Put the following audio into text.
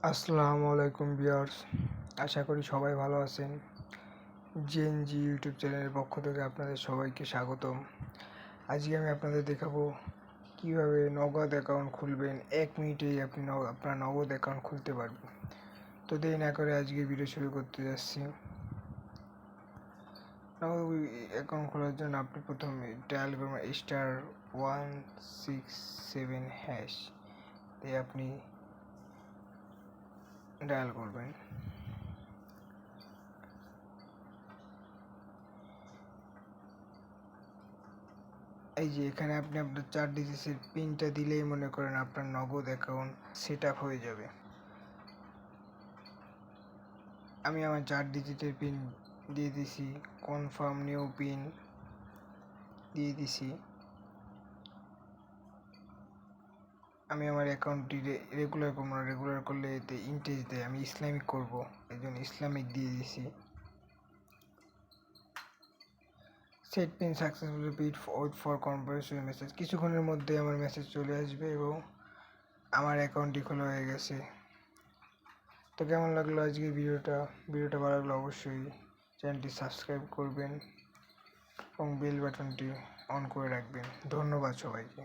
আসসালামু আলাইকুম ভিউয়ার্স, আশা করি সবাই ভালো আছেন। জেএনজি ইউটিউব চ্যানেলের পক্ষ থেকে আপনাদের সবাইকে স্বাগতম। আজকে আমি আপনাদের দেখাবো কিভাবে নগদ অ্যাকাউন্ট খুলবেন। 1 মিনিটেই আপনি আপনার নগদ অ্যাকাউন্ট খুলতে পারবেন। তো দেরি না করে আজকে ভিডিও শুরু করতে যাচ্ছি। নগদ অ্যাকাউন্ট খোলার জন্য আপনি প্রথমে ডায়াল করবেন *167# দিয়ে আপনি ডায়াল করবেন। এই যে এখানে আপনি আপনার 4 ডিজিটের পিনটা দিলেই মনে করেন আপনার নগদ অ্যাকাউন্ট সেট আপ হয়ে যাবে। আমি আমার 4 ডিজিটের পিন দিয়ে দিছি, কনফার্ম নিউ পিন দিয়ে দিছি। আমি আমার অ্যাকাউন্টটি রেগুলার করবো না, রেগুলার করলে এতে ইন্টারেস্ট দেয়। আমি ইসলামিক করব, এই জন্য ইসলামিক দিয়ে দিছি। Set pin successful, repeat wait for confirmation message. কিছুক্ষণের মধ্যে আমার মেসেজ চলে আসবে এবং আমার অ্যাকাউন্টটি খোলা হয়ে গেছে। তো কেমন লাগলো আজকের ভিডিওটা ভালো লাগলে অবশ্যই চ্যানেলটি সাবস্ক্রাইব করবেন এবং বেল বাটনটি অন করে রাখবেন। ধন্যবাদ সবাইকে।